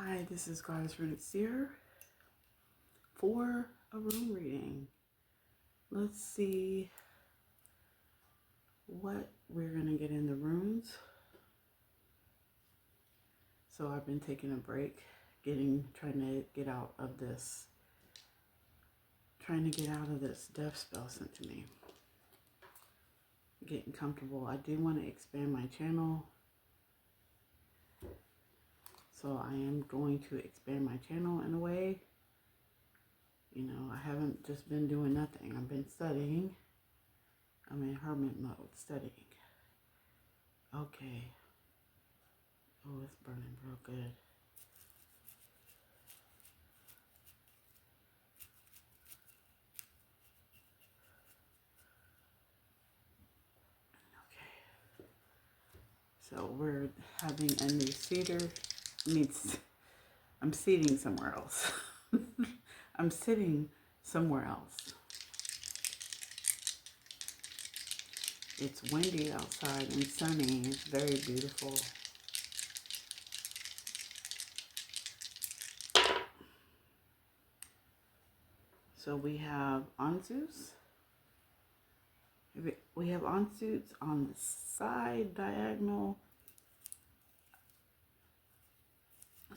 Hi, this is Goddess Rooted Seer for a room reading. Let's see what we're going to get in the rooms. So I've been taking a break, trying to get out of this death spell sent to me. Getting comfortable. I do want to expand my channel. So I am going to expand my channel in a way. You know, I haven't just been doing nothing. I've been studying. I'm in hermit mode, studying. Okay. Oh, it's burning real good. Okay. So we're having a new seater. I'm seating somewhere else. I'm sitting somewhere else. It's windy outside and sunny. It's very beautiful. So we have Anzus. We have Anzus on the side, diagonal.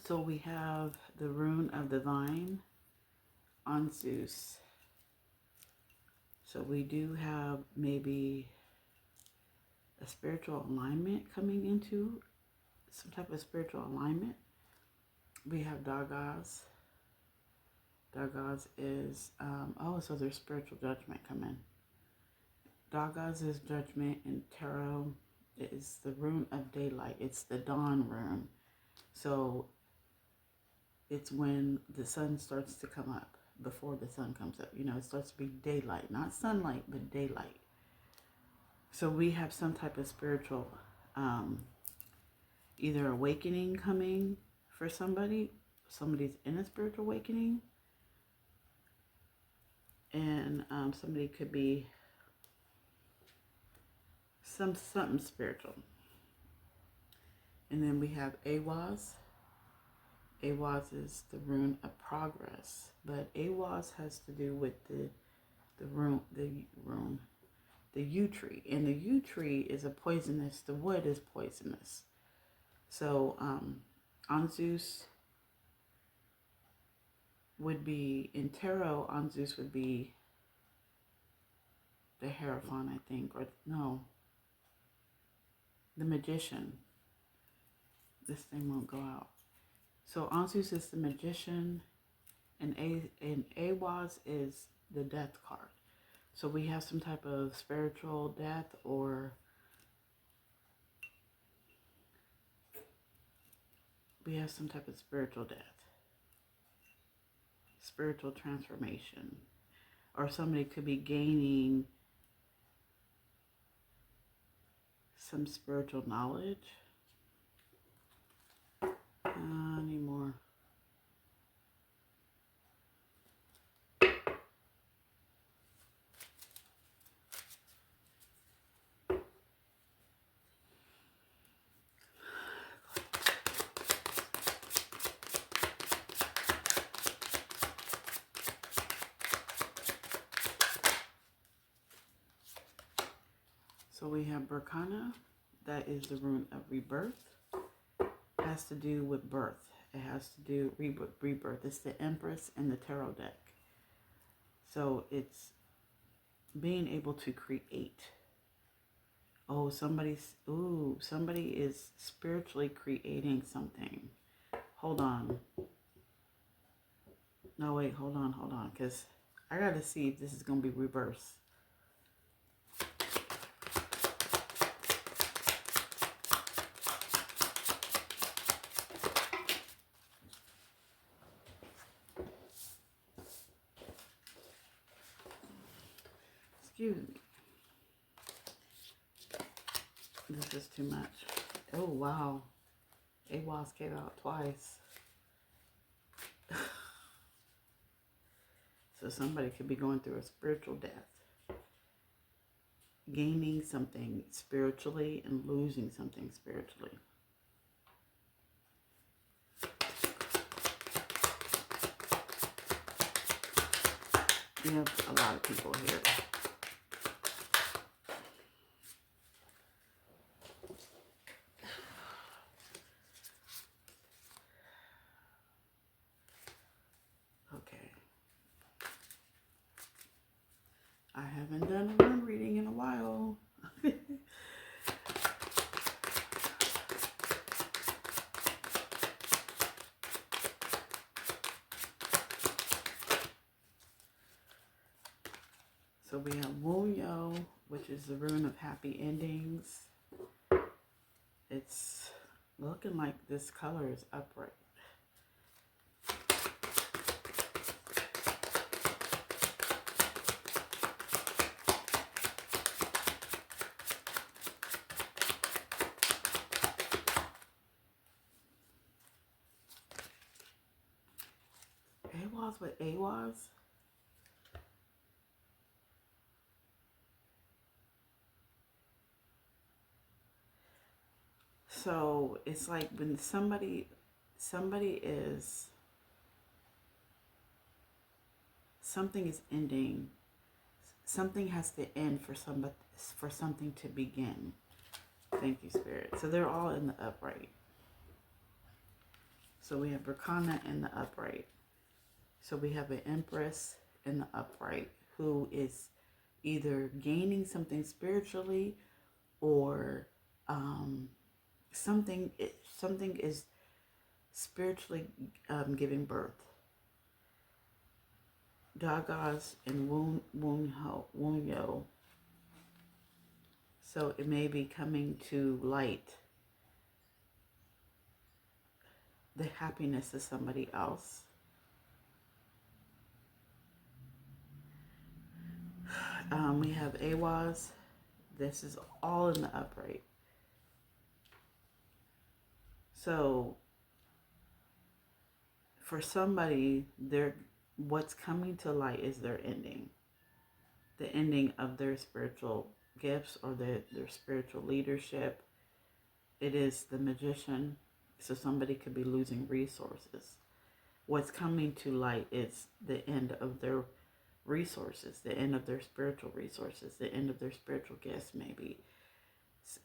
So we have the rune of the vine, Anzus. So we do have maybe a spiritual alignment coming into some type of spiritual alignment. We have Dagaz. Dagaz is, so there's spiritual judgment coming. Dagaz is judgment, and tarot is the rune of daylight. It's the dawn rune. So it's when the sun starts to come up, before the sun comes up. You know, it starts to be daylight, not sunlight, but daylight. So we have some type of spiritual, either awakening coming for somebody. Somebody's in a spiritual awakening. And somebody could be something spiritual. And then we have Awaz. Awaz is the rune of progress, but Awaz has to do with the yew tree, and the yew tree is a poisonous. The wood is poisonous. So Anzus would be in tarot. Anzus would be the Hierophant, I think, or no, the magician. This thing won't go out. So Anzus is the magician, and Awaz is the death card. So we have some type of spiritual death, or we have some type of spiritual death, spiritual transformation, or somebody could be gaining some spiritual knowledge. Anymore. So we have Berkana. That is the rune of rebirth. It has to do with birth. It has to do rebirth. It's the Empress in the tarot deck. So it's being able to create. Oh, somebody is spiritually creating something. Hold on. No, wait, hold on, because I got to see if this is going to be reversed. Excuse me. This is too much. Oh, wow. Awaz came out twice. So somebody could be going through a spiritual death. Gaining something spiritually and losing something spiritually. We have a lot of people here. Okay. I haven't done a room reading in a while. So we have Wunyo, which is the rune of happy endings. It's looking like this color is upright. AWAS with AWAS? So it's like when somebody is, something is ending, something has to end for something to begin. Thank you, Spirit. So they're all in the upright. So we have Berkana in the upright. So we have an Empress in the upright who is either gaining something spiritually or something is spiritually giving birth. Dagas and Wunyo. So it may be coming to light the happiness of somebody else. We have AWAS. This is all in the upright. So for somebody, what's coming to light is their ending. The ending of their spiritual gifts or their spiritual leadership. It is the Magician. So somebody could be losing resources. What's coming to light is the end of their resources, the end of their spiritual resources, the end of their spiritual gifts maybe.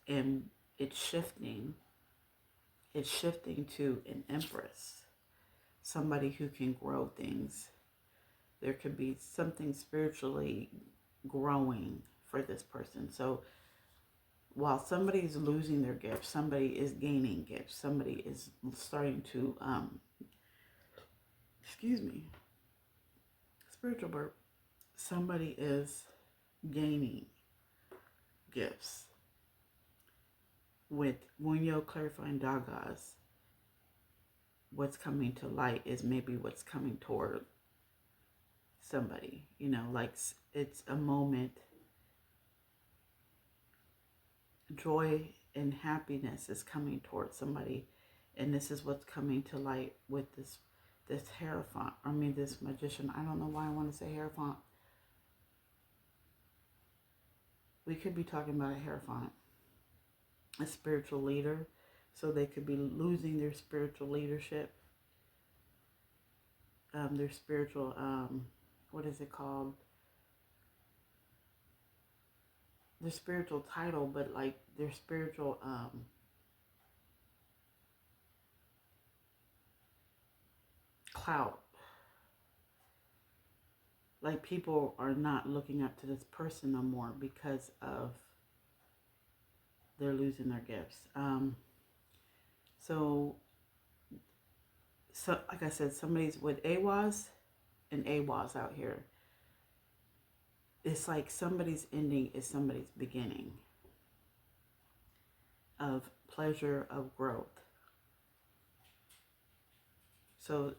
And it's shifting to an Empress, somebody who can grow things. There could be something spiritually growing for this person. So while somebody is losing their gifts, somebody is gaining gifts, somebody is starting to, spiritual burp, somebody is gaining gifts. With Wunyo clarifying Dagas, what's coming to light is maybe what's coming toward somebody, like it's a moment. Joy and happiness is coming towards somebody, and this is what's coming to light with this Hierophant. This Magician. I don't know why I want to say Hierophant. We could be talking about a Hierophant, a spiritual leader. So they could be losing their spiritual leadership, their spiritual, what is it called? Their spiritual title, but like their spiritual, clout. Like people are not looking up to this person no more because of they're losing their gifts. So like I said, somebody's with AWAS and AWAS out here. It's like somebody's ending is somebody's beginning of pleasure, of growth. So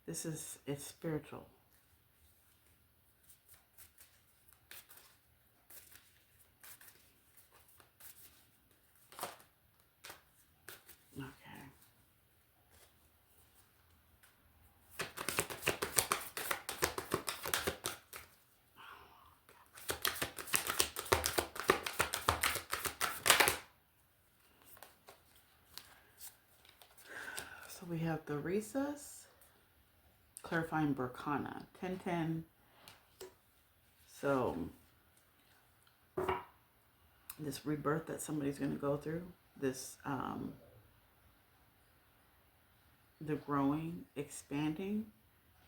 it's spiritual. Okay. we have the Recess, clarifying Berkana, 1010. So this rebirth that somebody's going to go through, this the growing, expanding,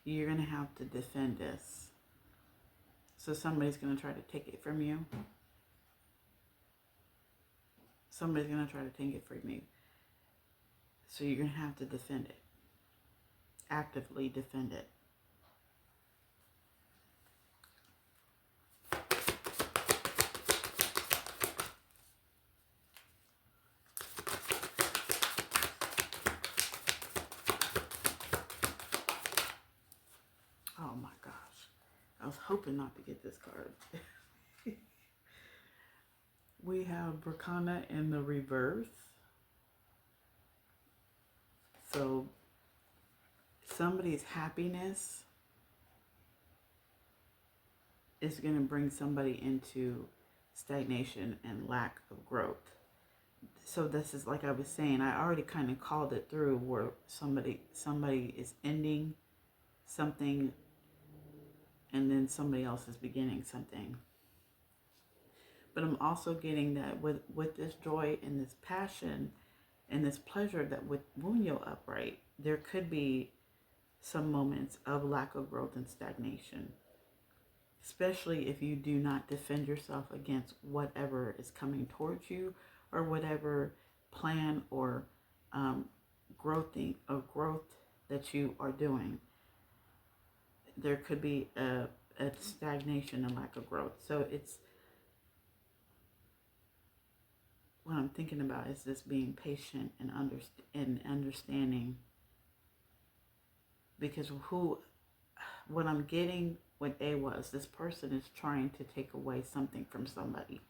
you're going to have to defend this. So somebody's going to try to take it from you. Somebody's going to try to take it from you. So you're going to have to defend it. Actively defend it. Oh my gosh. I was hoping not to get this card. We have Berkana in the reverse. So somebody's happiness is going to bring somebody into stagnation and lack of growth. So this is, like I was saying, I already kind of called it through, where somebody is ending something and then somebody else is beginning something. But I'm also getting that with this joy and this passion and this pleasure, that with Wunjo upright, there could be some moments of lack of growth and stagnation, especially if you do not defend yourself against whatever is coming towards you, or whatever plan or growth that you are doing. There could be a stagnation and lack of growth. So it's, what I'm thinking about is this being patient and understanding, because what I'm getting with A was, this person is trying to take away something from somebody,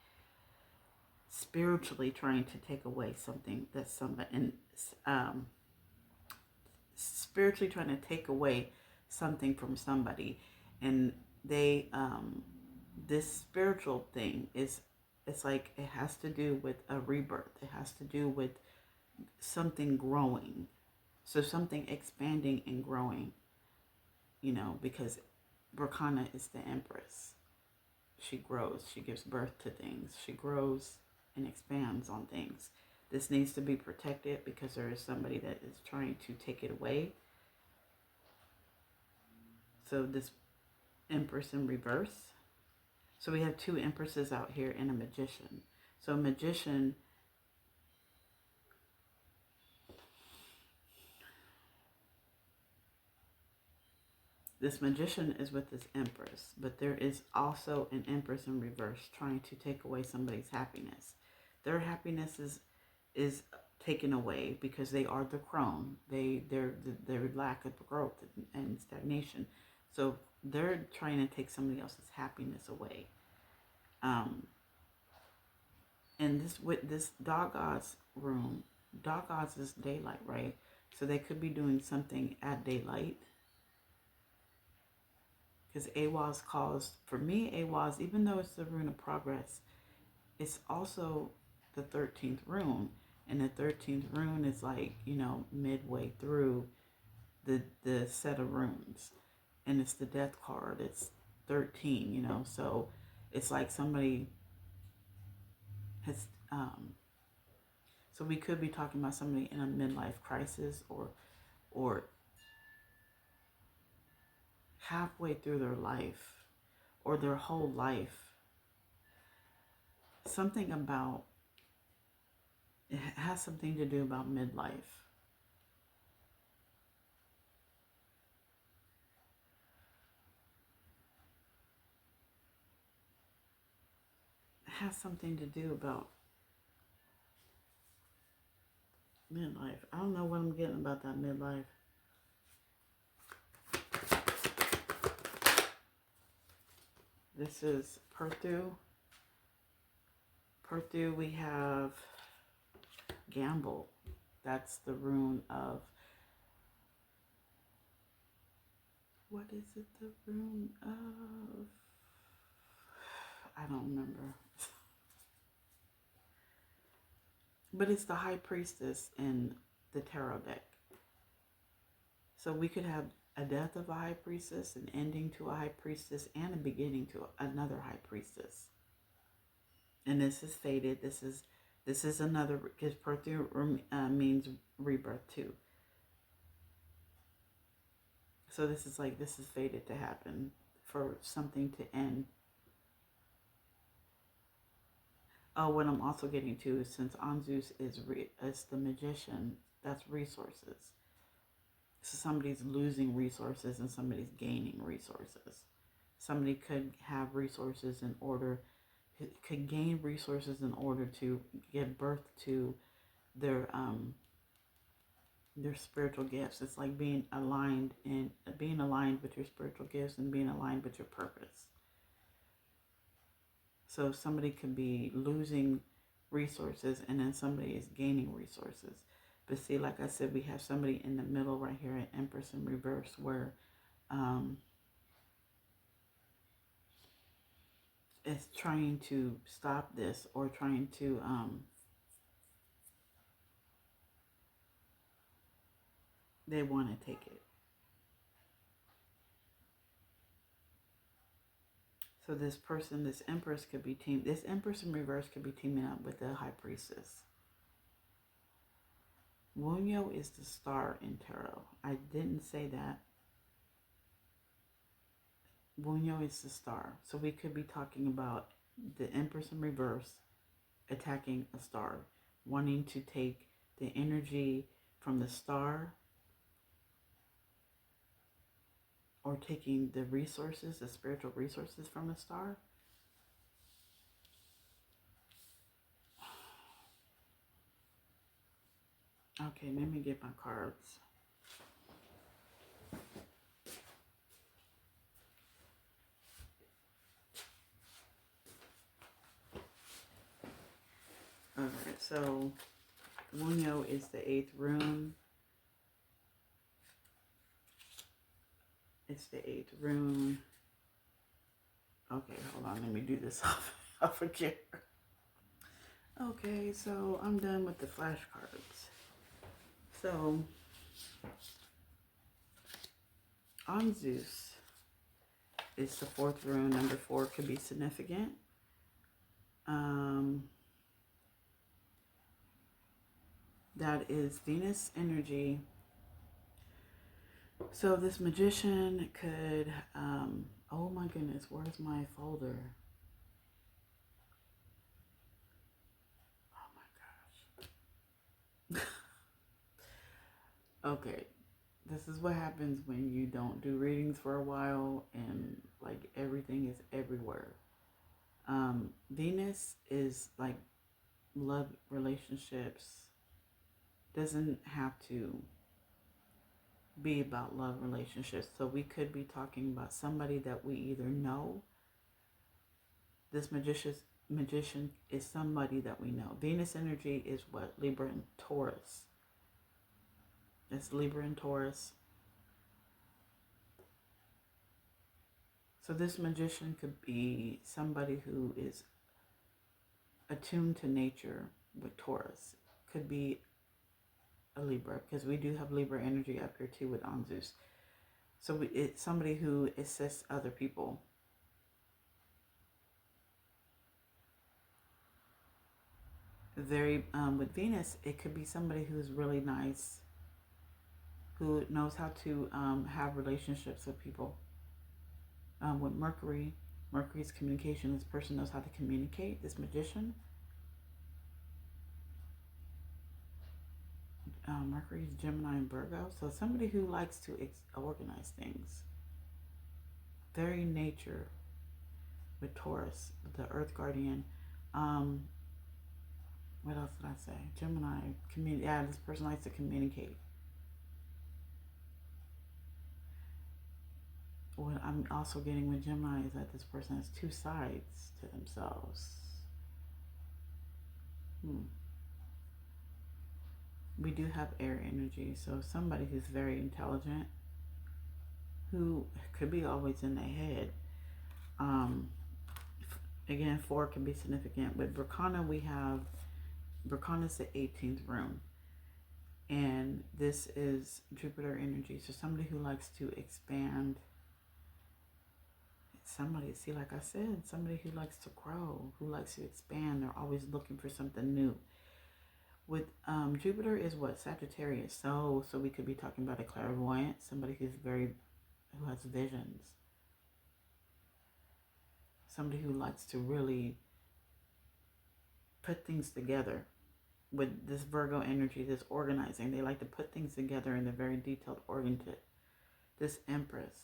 spiritually trying to take away something that somebody, and spiritually trying to take away something from somebody, and they this spiritual thing is, it's like it has to do with a rebirth. It has to do with something growing. So something expanding and growing, because Berkana is the Empress. She grows. She gives birth to things. She grows and expands on things. This needs to be protected because there is somebody that is trying to take it away. So this Empress in reverse. So we have two Empresses out here and a Magician. So a Magician, this Magician is with this Empress, but there is also an Empress in reverse trying to take away somebody's happiness. Their happiness is taken away because they are the crone. Their lack of growth and stagnation. So they're trying to take somebody else's happiness away. And this, with this Dog-Oz room, Dog-Oz is daylight, right? So they could be doing something at daylight. Because Awaz calls, for me, Awaz, even though it's the rune of progress, it's also the 13th rune. And the 13th rune is like, midway through the set of runes. And it's the death card. It's 13, so it's like somebody has, so we could be talking about somebody in a midlife crisis, or halfway through their life, or their whole life. Something about, it has something to do about midlife. It has something to do about midlife. I don't know what I'm getting about that midlife. This is Perthu. Perthu, we have Gamble. That's the rune of, what is it, the rune of? I don't remember. But it's the High Priestess in the tarot deck. So we could have a death of a high priestess, an ending to a high priestess, and a beginning to another high priestess. And this is fated. This is another, because Perthia means rebirth too. So this is like, this is fated to happen, for something to end. Oh, what I'm also getting to is, since Anzus is the magician, that's resources. So somebody's losing resources and somebody's gaining resources. Somebody could have resources in order, could gain resources in order to give birth to their spiritual gifts. It's like being aligned with your spiritual gifts and being aligned with your purpose. So somebody could be losing resources and then somebody is gaining resources. But see, like I said, we have somebody in the middle right here at Empress in reverse, where is trying to stop this, or trying to they want to take it. So this person, this Empress in reverse could be teaming up with the High Priestess. Wunyo is the star in tarot. I didn't say that. Wunyo is the star. So we could be talking about the Empress in reverse attacking a star, wanting to take the energy from the star, or taking the resources, the spiritual resources from the star. Okay, let me get my cards. Alright, so Wunyo is the 8th rune. It's the 8th rune. Okay, hold on, let me do this off of here. Okay, so I'm done with the flashcards. So, Anzus is the 4th rune. Number 4 could be significant. That is Venus energy. So this magician could, oh my goodness, where's my folder? Oh my gosh. Okay, this is what happens when you don't do readings for a while and like everything is everywhere. Venus is like love, relationships. Doesn't have to be about love relationships. So we could be talking about somebody that we either know. This magician is somebody that we know. Venus energy is what? Libra and Taurus. It's Libra and Taurus. So this magician could be somebody who is attuned to nature with Taurus. Could be a Libra, because we do have Libra energy up here too with Anzus. So it's somebody who assists other people. Very with Venus, it could be somebody who's really nice, who knows how to have relationships with people. With Mercury's communication. This person knows how to communicate. This magician. Mercury's Gemini and Virgo. So somebody who likes to organize things. Very nature with Taurus, the Earth Guardian. What else did I say? Gemini. Yeah, this person likes to communicate. What I'm also getting with Gemini is that this person has two sides to themselves. We do have air energy, so somebody who's very intelligent, who could be always in their head. Again, 4 can be significant. With Berkana, we have Berkana's the 18th rune. And this is Jupiter energy. So somebody who likes to expand. Somebody, see, like I said, somebody who likes to grow, who likes to expand. They're always looking for something new. With Jupiter is what? Sagittarius. So we could be talking about a clairvoyant, somebody who has visions. Somebody who likes to really put things together. With this Virgo energy, this organizing, they like to put things together and they're very detailed oriented. This Empress,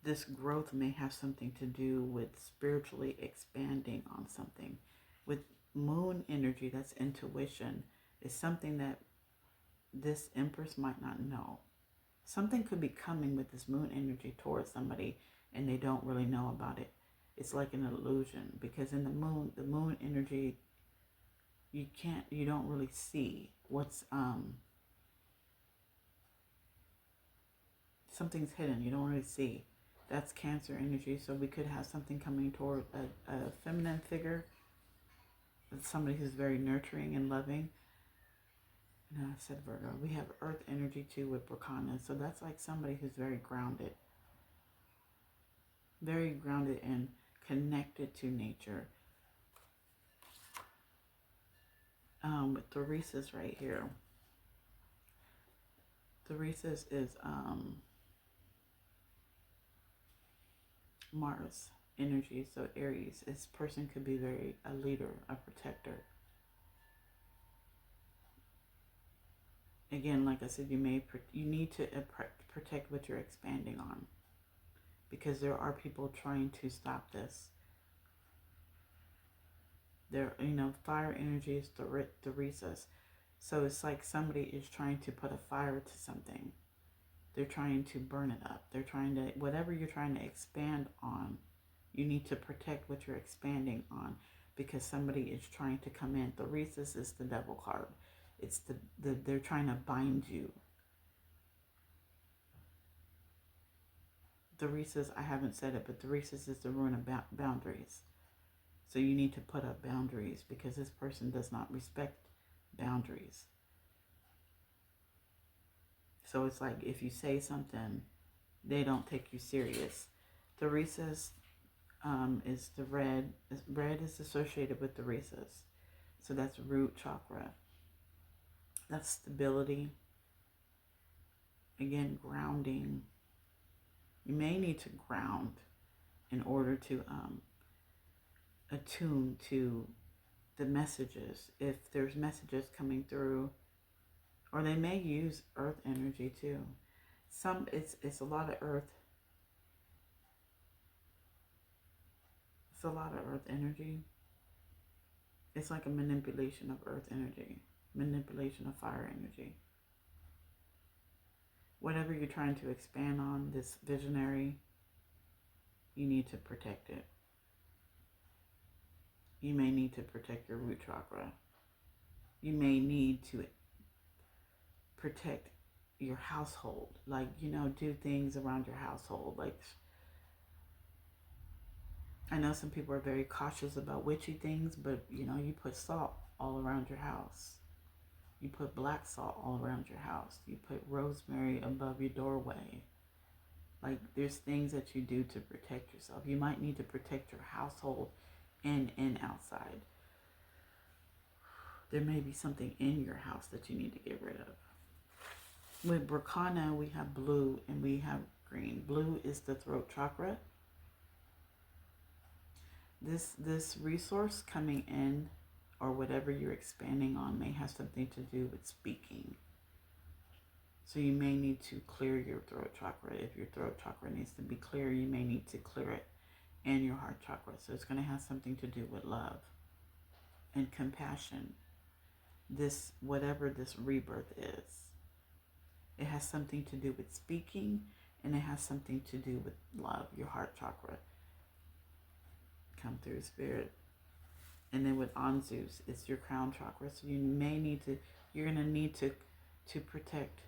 this growth may have something to do with spiritually expanding on something. With Moon energy, that's intuition, is something that this Empress might not know. Something could be coming with this Moon energy towards somebody and they don't really know about it. It's like an illusion, because in the moon energy, you don't really see what's, something's hidden. You don't really see. That's Cancer energy. So we could have something coming toward a feminine figure, somebody who's very nurturing and loving. No, I said Virgo. We have Earth energy too with Berkana. So that's like somebody who's very grounded and connected to nature. With Theresa's right here. Theresa's is Mars energy. So Aries, this person could be a leader, a protector. Again, like I said, you need to protect what you're expanding on, because there are people trying to stop this. Fire energy is Theresa's. So it's like somebody is trying to put a fire to something. They're trying to burn it up. They're trying to, whatever you're trying to expand on, you need to protect what you're expanding on, because somebody is trying to come in. Theresa's is the Devil card. It's they're trying to bind you. Theresa's, I haven't said it, but Theresa's is the rune of boundaries. So you need to put up boundaries, because this person does not respect boundaries. So it's like if you say something, they don't take you serious. Theresa's is the red. Red is associated with Theresa's. So that's root chakra. That's stability. Again, grounding. You may need to ground in order to attune to the messages. If there's messages coming through, or they may use Earth energy too. It's a lot of Earth. It's a lot of Earth energy. It's like a manipulation of Earth energy, manipulation of fire energy. Whatever you're trying to expand on, this visionary, you need to protect it. You may need to protect your root chakra. You may need to protect your household. Like, do things around your household. Like, I know some people are very cautious about witchy things, but, you put salt all around your house. You put black salt all around your house. You put rosemary above your doorway. Like, there's things that you do to protect yourself. You might need to protect your household in and outside. There may be something in your house that you need to get rid of. With Berkana, we have blue and we have green. Blue is the throat chakra. This resource coming in, or whatever you're expanding on, may have something to do with speaking. So you may need to clear your throat chakra. If your throat chakra needs to be clear, you may need to clear it, and your heart chakra. So it's going to have something to do with love and compassion. Whatever this rebirth is, it has something to do with speaking, and it has something to do with love, your heart chakra. Come through, Spirit. And then with Anzus, it's your crown chakra. So you're going to need to protect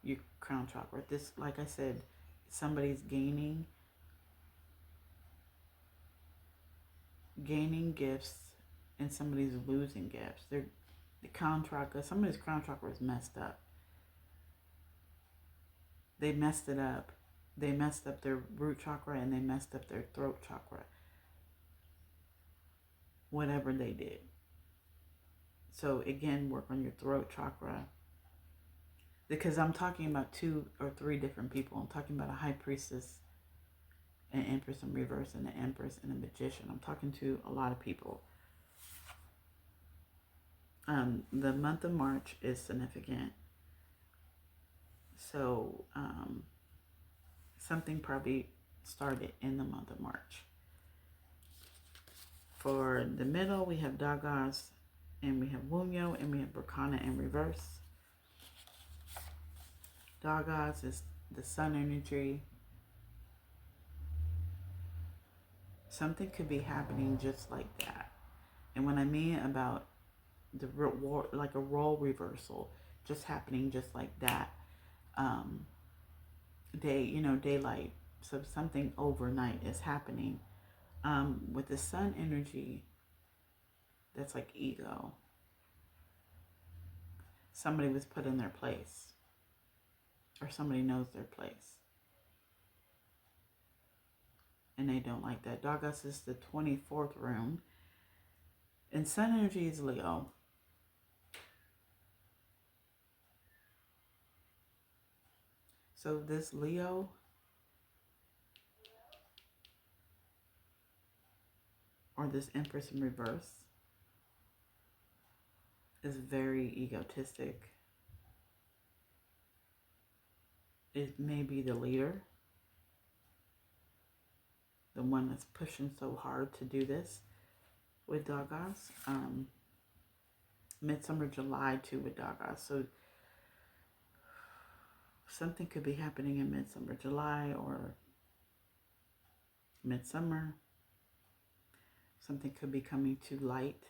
your crown chakra. This, like I said, somebody's gaining gifts and somebody's losing gifts. The crown chakra, somebody's crown chakra is messed up. They messed it up. They messed up their root chakra and they messed up their throat chakra. Whatever they did. So again, work on your throat chakra. Because I'm talking about 2 or 3 different people. I'm talking about a high priestess, an empress in reverse, and an empress and a magician. I'm talking to a lot of people. The month of March is significant. So something probably started in the month of March. For the middle, we have Dagas, and we have Wunyo, and we have Berkana in reverse. Dagas is the sun energy. Something could be happening just like that. And when I mean about the like a role reversal, just happening just like that, daylight. So something overnight is happening. With the sun energy, that's like ego. Somebody was put in their place, or somebody knows their place, and they don't like that. Dagas is the 24th room, and sun energy is Leo. So this Leo or this Empress in reverse is very egotistic. It may be the leader, the one that's pushing so hard to do this with Dagas. Midsummer, July too with Dagas. So something could be happening in Midsummer, July, or Midsummer. Something could be coming to light,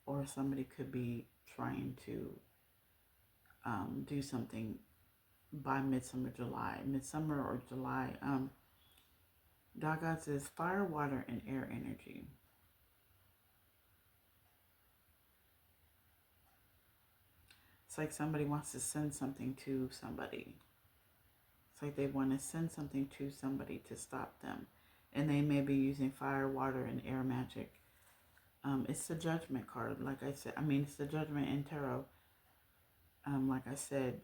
or somebody could be trying to do something by Midsummer, July. Midsummer or July. Dagas is fire, water, and air energy. It's like somebody wants to send something to somebody. It's like they want to send something to somebody to stop them. And they may be using fire, water, and air magic. It's the Judgment card, like I said. It's the Judgment in Tarot. Like I said.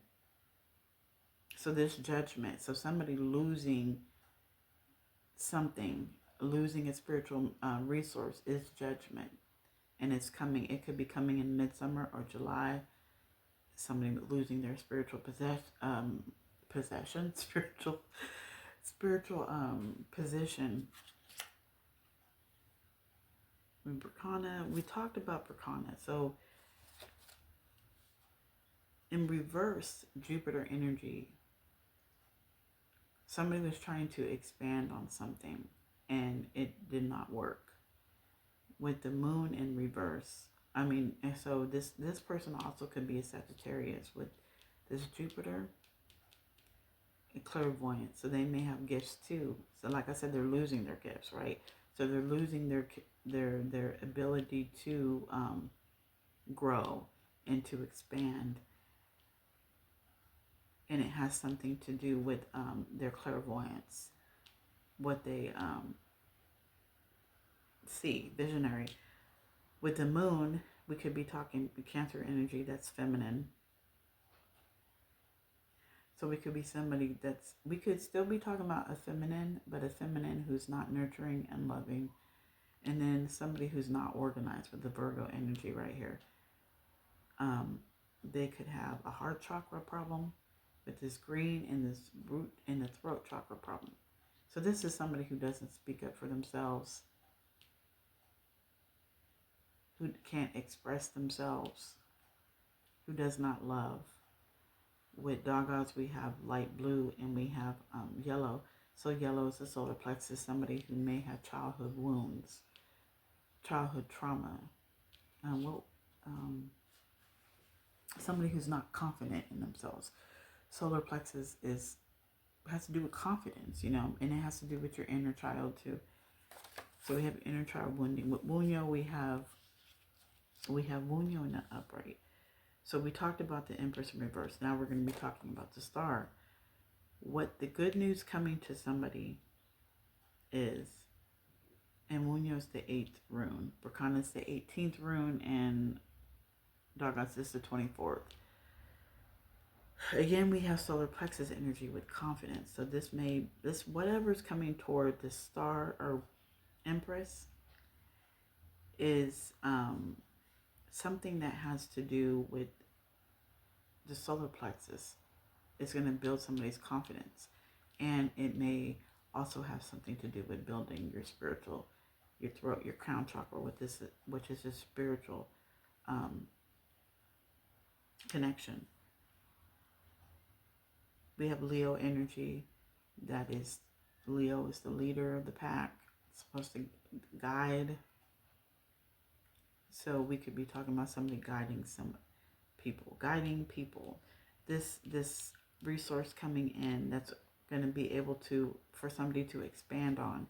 So this Judgment. So somebody losing something, losing a spiritual resource is Judgment. And it's coming. It could be coming in Midsummer or July. Somebody losing their spiritual possession, spiritual position. Berkana, we talked about Berkana. So in reverse, Jupiter energy, somebody was trying to expand on something and it did not work. With the moon in reverse, and so this person also could be a Sagittarius with this Jupiter, a clairvoyant. So they may have gifts too. So like I said, they're losing their gifts, right? So they're losing their ability to grow and to expand. And it has something to do with their clairvoyance, what they see, visionary. With the moon, we could be talking Cancer energy, that's feminine. So we could be somebody we could still be talking about a feminine, but a feminine who's not nurturing and loving. And then somebody who's not organized with the Virgo energy right here. They could have a heart chakra problem with this green and this root and the throat chakra problem. So this is somebody who doesn't speak up for themselves, who can't express themselves, who does not love. With Dagas, we have light blue and we have yellow. So yellow is the solar plexus, somebody who may have childhood wounds, childhood trauma. Somebody who's not confident in themselves. Solar plexus has to do with confidence, and it has to do with your inner child too. So we have inner child wounding. With Wunyo, we have We have Wunyo in the upright. So we talked about the Empress in reverse. Now we're going to be talking about the star. What the good news coming to somebody is, and Wunyo is the 8th rune. Berkana is the 18th rune, and Dagas is the 24th. Again, we have solar plexus energy with confidence. So this whatever's coming toward the star or Empress is something that has to do with the solar plexus. It's going to build somebody's confidence, and it may also have something to do with building your spiritual, your throat, your crown chakra, which is a spiritual connection. We have Leo energy. That is, Leo is the leader of the pack. It's supposed to guide. So we could be talking about somebody guiding people. This resource coming in that's going to be able to, for somebody to expand on,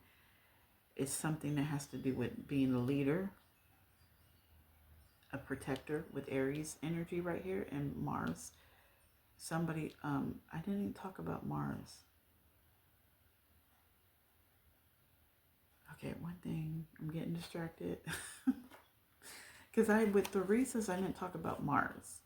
is something that has to do with being a leader, a protector with Aries energy right here, and Mars. Somebody, I didn't talk about Mars. Okay, one thing, I'm getting distracted. Because with Theresa's, I didn't talk about Mars.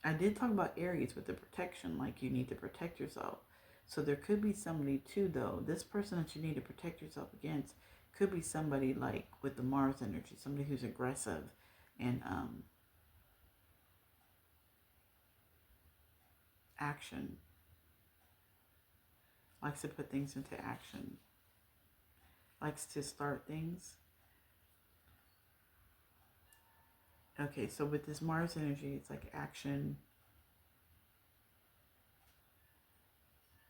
I did talk about Aries with the protection, like you need to protect yourself. So there could be somebody too, though. This person that you need to protect yourself against could be somebody like with the Mars energy, somebody who's aggressive and action, likes to put things into action, likes to start things. Okay, so with this Mars energy, it's like action.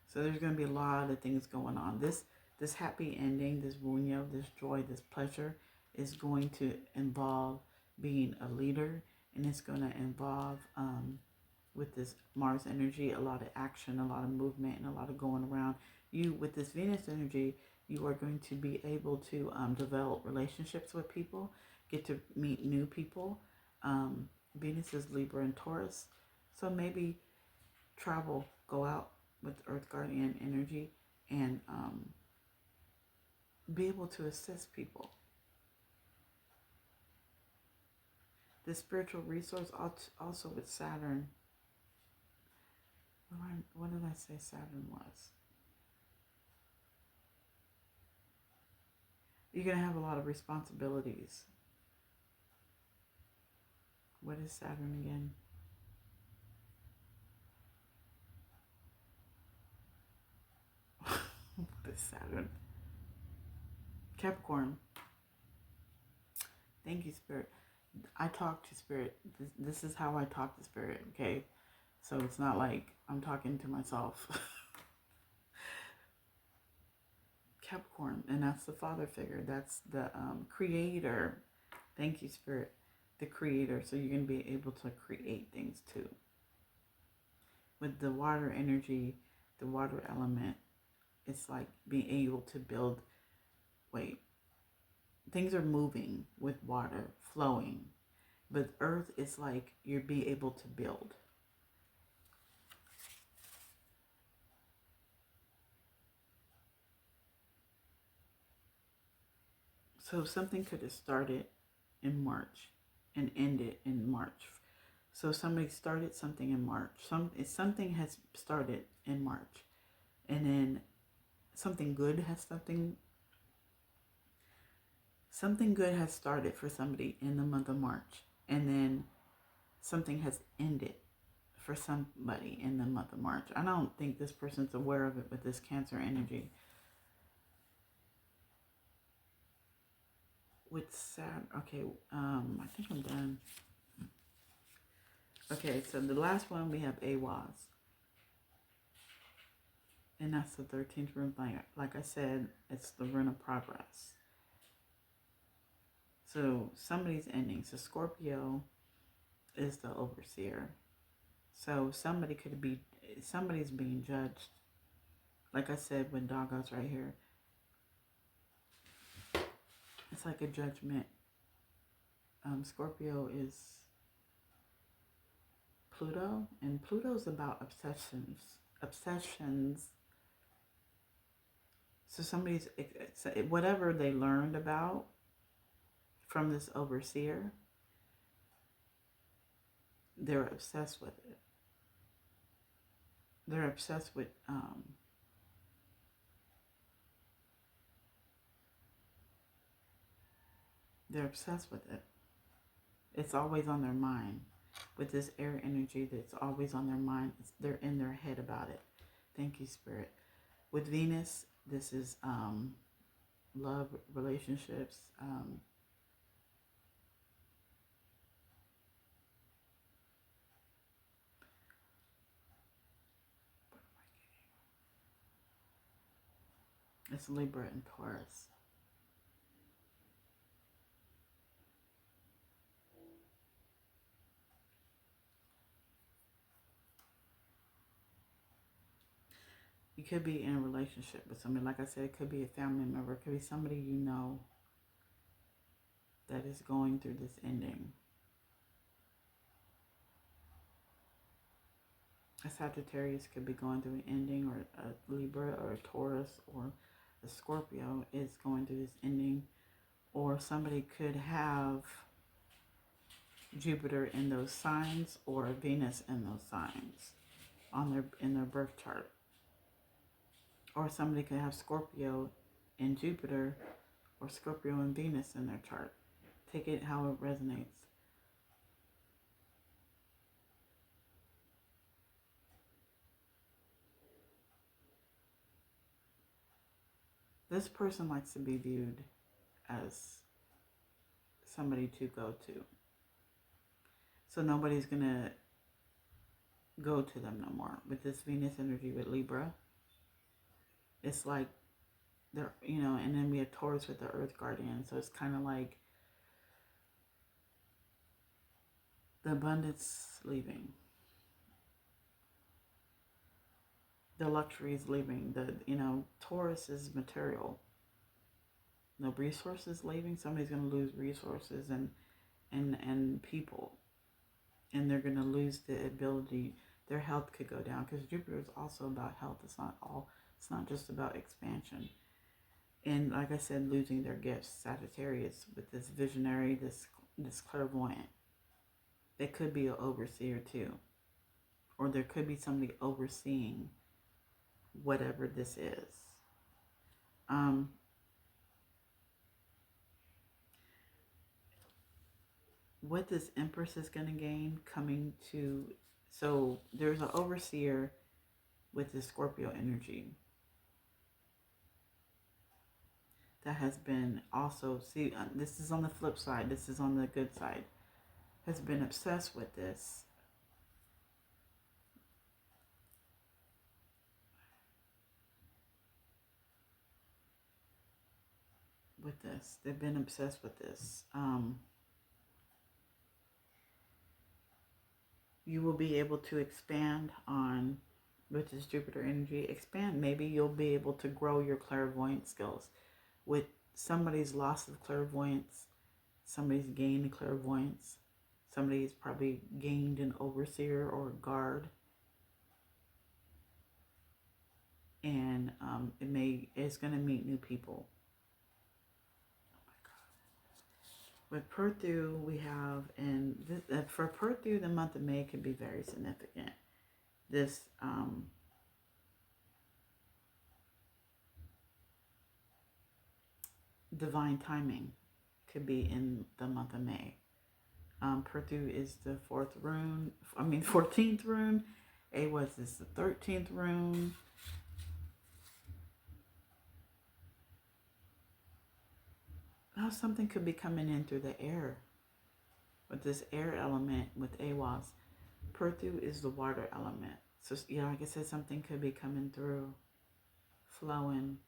So there's going to be a lot of things going on. This happy ending, this Wunyo, this joy, this pleasure is going to involve being a leader, and it's going to involve, with this Mars energy, a lot of action, a lot of movement, and a lot of going around. You, with this Venus energy, you are going to be able to develop relationships with people, get to meet new people. Venus is Libra and Taurus. So maybe travel, go out with Earth Guardian energy, and be able to assist people. The spiritual resource also with Saturn. What did I say Saturn was? You're going to have a lot of responsibilities. What is Saturn again? What is Saturn? Capricorn. Thank you, Spirit. I talk to Spirit. This is how I talk to Spirit, okay? So it's not like I'm talking to myself. Capricorn, and that's the father figure. That's the creator. Thank you, Spirit. The creator. So you're going to be able to create things too. With the water energy, the water element, it's like being able to build. Things are moving with water flowing, but earth is like you're being able to build. So something could have started in March and ended in March. So somebody started something in March. Something has started in March, and then something good has started for somebody in the month of March, and then something has ended for somebody in the month of March. I don't think this person's aware of it with this Cancer energy. With Saturn, okay, I think I'm done. Okay, so the last one we have Awaz. And that's the 13th rune. Like I said, it's the rune of progress. So somebody's ending. So Scorpio is the overseer. So somebody's being judged. Like I said with Dagas right here. It's like a judgment. Scorpio is Pluto, and Pluto's about obsessions. So somebody's, whatever they learned about from this overseer, they're obsessed with it. They're obsessed with it. It's always on their mind. With this air energy, that's always on their mind. They're in their head about it. Thank you, Spirit. With Venus, this is love, relationships. It's Libra and Taurus. You could be in a relationship with somebody. Like I said, it could be a family member. It could be somebody you know that is going through this ending. A Sagittarius could be going through an ending, or a Libra or a Taurus or a Scorpio is going through this ending. Or somebody could have Jupiter in those signs or Venus in those signs in their birth chart. Or somebody could have Scorpio and Jupiter or Scorpio and Venus in their chart. Take it how it resonates. This person likes to be viewed as somebody to go to. So nobody's going to go to them no more. With this Venus energy with Libra, it's like they're, and then we have Taurus with the Earth Guardian. So it's kind of like the abundance leaving. The luxury is leaving. Taurus is material. No resources leaving. Somebody's going to lose resources and people. And they're going to lose the ability. Their health could go down, because Jupiter is also about health. It's not just about expansion. And like I said, losing their gifts. Sagittarius with this visionary, this clairvoyant. They could be an overseer too. Or there could be somebody overseeing whatever this is. What this Empress is going to gain coming to... So there's an overseer with the Scorpio energy that has been also... See, this is on the flip side. This is on the good side. Has been obsessed with this. They've been obsessed with this. You will be able to expand on, with this Jupiter energy, maybe you'll be able to grow your clairvoyant skills. With somebody's loss of clairvoyance, somebody's gained clairvoyance, somebody's probably gained an overseer or a guard, and it's going to meet new people. With Purthu, we have, for Purthu, the month of May could be very significant. This divine timing could be in the month of May. Purthu is the 14th rune. Awaz is the 13th rune. Now something could be coming in through the air. With this air element with Awaz. Purthu is the water element. So, like I said, something could be coming through, flowing.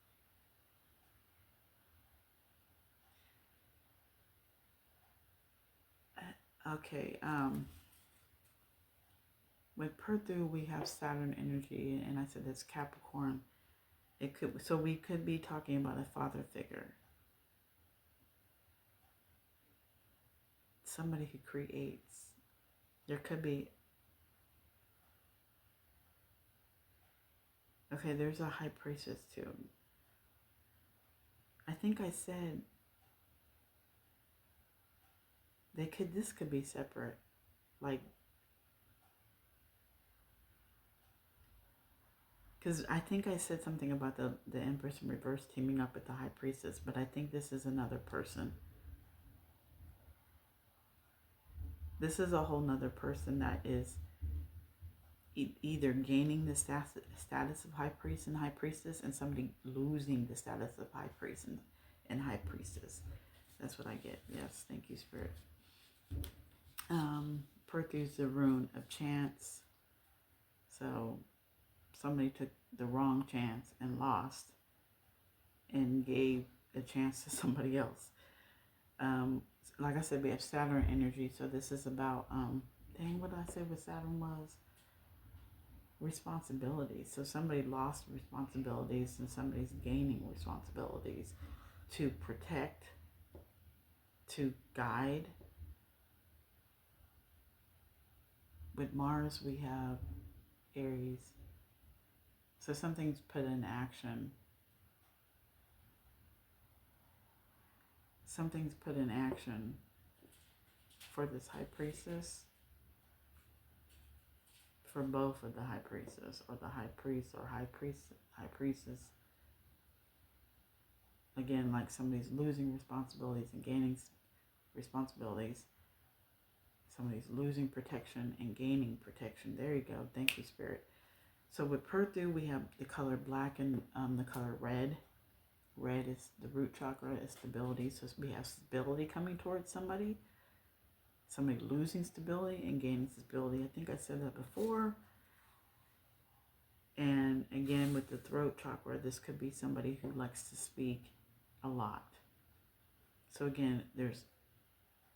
Okay, with Purthu, we have Saturn energy, and I said that's Capricorn. We could be talking about a father figure. somebody who creates. There could be, okay, there's a high priestess too. I think I said this could be separate. Like, because I think I said something about the Empress in reverse teaming up with the high priestess, but I think this is another person. This is a whole nother person that is either gaining the status of high priest and high priestess, and somebody losing the status of high priest and high priestess. That's what I get. Yes, thank you, Spirit. Perth is the rune of chance. So somebody took the wrong chance and lost and gave a chance to somebody else. Like I said, we have Saturn energy. So this is about, dang, what did I say what Saturn was? Responsibilities. So somebody lost responsibilities and somebody's gaining responsibilities to protect, to guide. With Mars, we have Aries. So something's put in action. Something's put in action for this high priestess. For both of the high priestess, or the high priest or high priestess. Again, like somebody's losing responsibilities and gaining responsibilities. Somebody's losing protection and gaining protection. There you go. Thank you, Spirit. So with Perthu, we have the color black and the color red. Red is the root chakra, is stability. So we have stability coming towards somebody. Somebody losing stability and gaining stability. I think I said that before. And again, with the throat chakra, this could be somebody who likes to speak a lot. So again, there's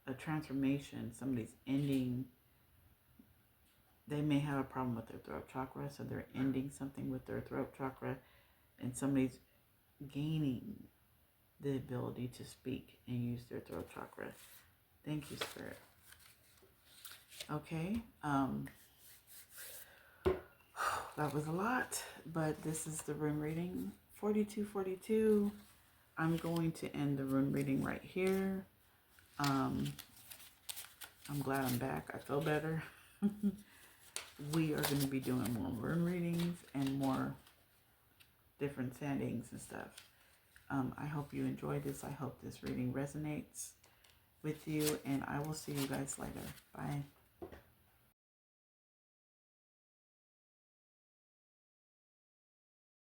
a transformation. Somebody's ending. They may have a problem with their throat chakra, so they're ending something with their throat chakra, and somebody's gaining the ability to speak and use their throat chakra. Thank you, Spirit. Okay, that was a lot, but this is the rune reading 4242. I'm going to end the rune reading right here. I'm glad I'm back. I feel better. We are going to be doing more rune readings and more different standings and stuff. I hope you enjoyed this. I hope this reading resonates with you, and I will see you guys later. Bye.